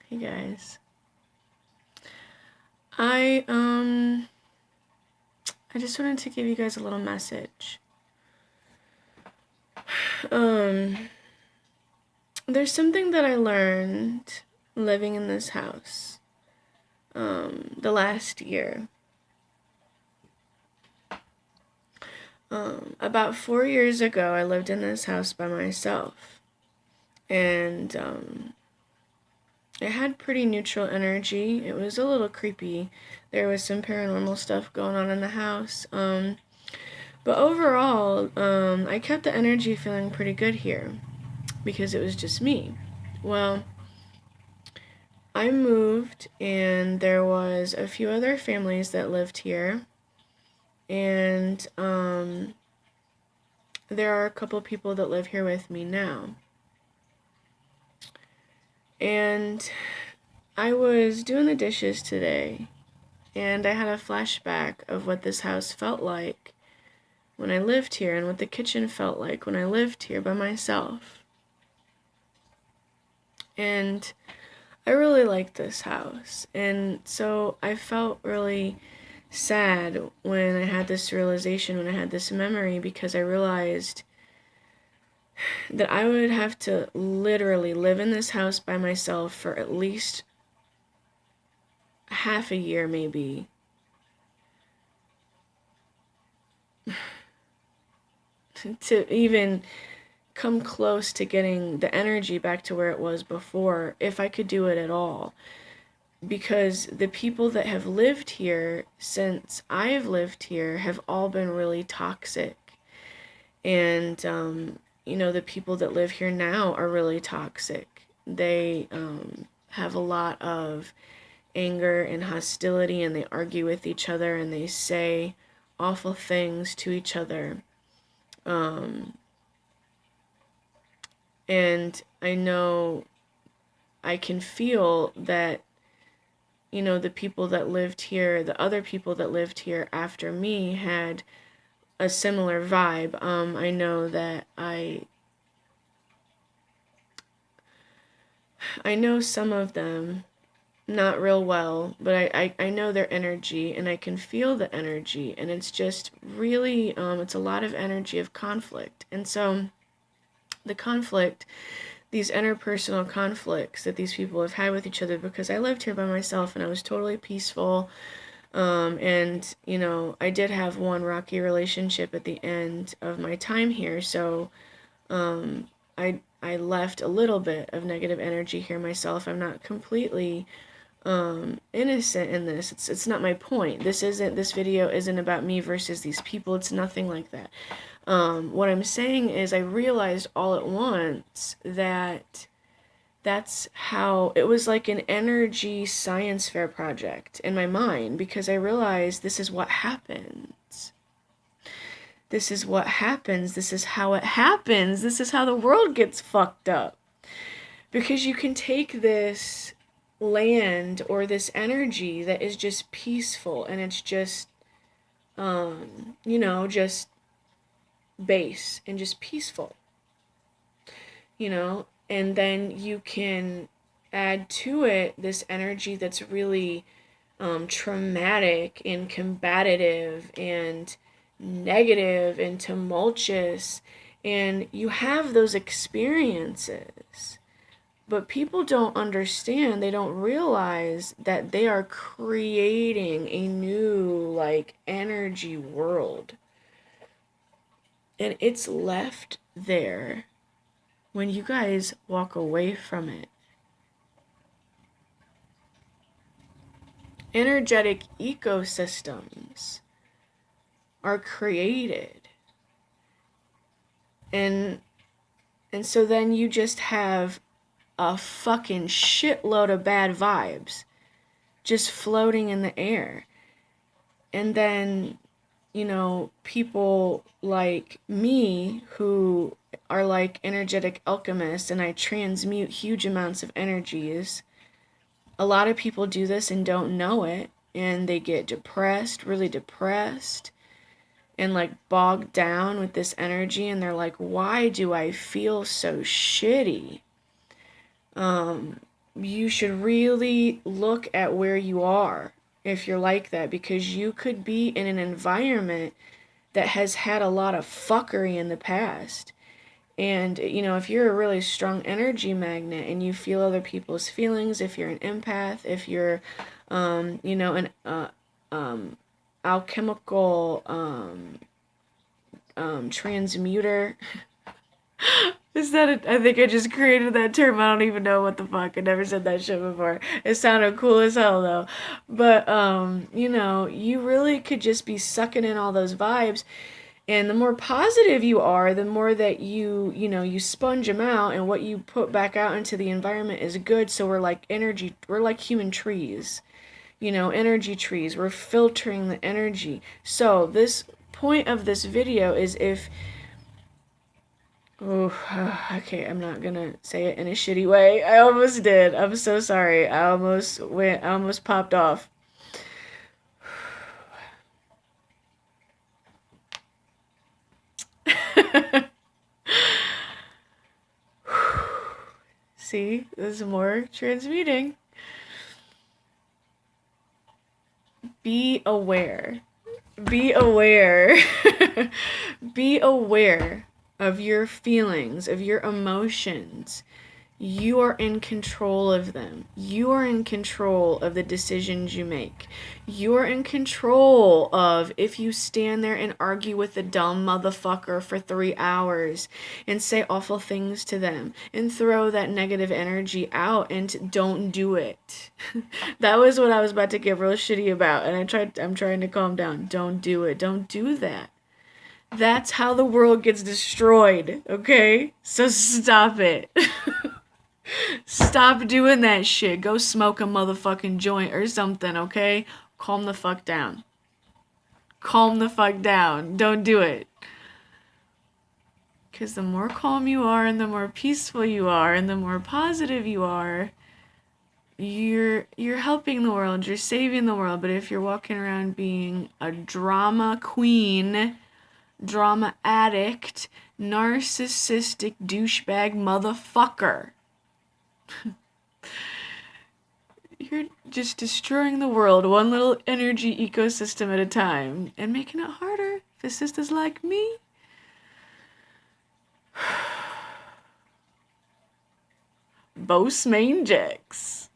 Hey guys. I I just wanted to give you guys a little message. Um there's something that I learned living in this house the last year. About 4 years ago I lived in this house by myself. And it had pretty neutral energy. It was a little creepy. There was some paranormal stuff going on in the house. But overall, I kept the energy feeling pretty good here because it was just me. Well, I moved and there was a few other families that lived here, and there are a couple people that live here with me now. And I was doing the dishes today, and I had a flashback of what this house felt like when I lived here and what the kitchen felt like when I lived here by myself. And I really liked this house, and so I felt really sad when I had this realization, when I had this memory, because I realized that I would have to literally live in this house by myself for at least half a year, maybe, to even come close to getting the energy back to where it was before, if I could do it at all. Because the people that have lived here since I've lived here have all been really toxic. And, the people that live here now are really toxic. They have a lot of anger and hostility, and they argue with each other, and they say awful things to each other. And I know I can feel that the people that lived here, the other people that lived here after me, had a similar vibe. I know that I know some of them, not real well, but I know their energy, and I can feel the energy, and it's just really, it's a lot of energy of conflict. And so the conflict, these interpersonal conflicts that these people have had with each other, because I lived here by myself and I was totally peaceful. And I did have one rocky relationship at the end of my time here, so I left a little bit of negative energy here myself. I'm not completely innocent in this. It's not my point. This video isn't about me versus these people. It's nothing like that. What I'm saying is, I realized all at once that that's how it was, like an energy science fair project in my mind, because I realized this is what happens. This is what happens. This is how it happens. This is how the world gets fucked up. Because you can take this land or this energy that is just peaceful, and it's just, just base and just peaceful, and then you can add to it this energy that's really traumatic and combative and negative and tumultuous, and you have those experiences. But people don't understand, they don't realize that they are creating a new, like, energy world. And it's left there when you guys walk away from it. Energetic ecosystems are created. And so then you just have a fucking shitload of bad vibes just floating in the air. And then, people like me who are like energetic alchemists, and I transmute huge amounts of energies. A lot of people do this and don't know it, and they get depressed, really depressed, and like bogged down with this energy, and they're like, why do I feel so shitty? you should really look at where you are if you're like that, because you could be in an environment that has had a lot of fuckery in the past. And, you know, if you're a really strong energy magnet and you feel other people's feelings, if you're an empath, if you're, you know, an alchemical transmuter. Is that I think I just created that term. I don't even know what the fuck. I never said that shit before. It sounded cool as hell though. But you know, you really could just be sucking in all those vibes. And the more positive you are, the more that you know, you sponge them out, and what you put back out into the environment is good. So we're like energy, we're like human trees. You know, energy trees. We're filtering the energy. So this point of this video is if oh, okay, I'm not gonna say it in a shitty way. I almost did. I'm so sorry. I almost popped off. See, there's more transmuting. Be aware. Be aware. Be aware of your feelings, of your emotions. You are in control of them. You are in control of the decisions you make. You are in control of if you stand there and argue with a dumb motherfucker for 3 hours and say awful things to them and throw that negative energy out, and don't do it. That was what I was about to get real shitty about, and I'm trying to calm down. Don't do it. Don't do that. That's how the world gets destroyed, okay? So stop it. Stop doing that shit. Go smoke a motherfucking joint or something, okay? Calm the fuck down. Calm the fuck down. Don't do it. Because the more calm you are, and the more peaceful you are, and the more positive you are, you're helping the world, you're saving the world. But if you're walking around being a drama queen, drama addict, narcissistic douchebag motherfucker, you're just destroying the world one little energy ecosystem at a time and making it harder for sisters like me. Both main jacks.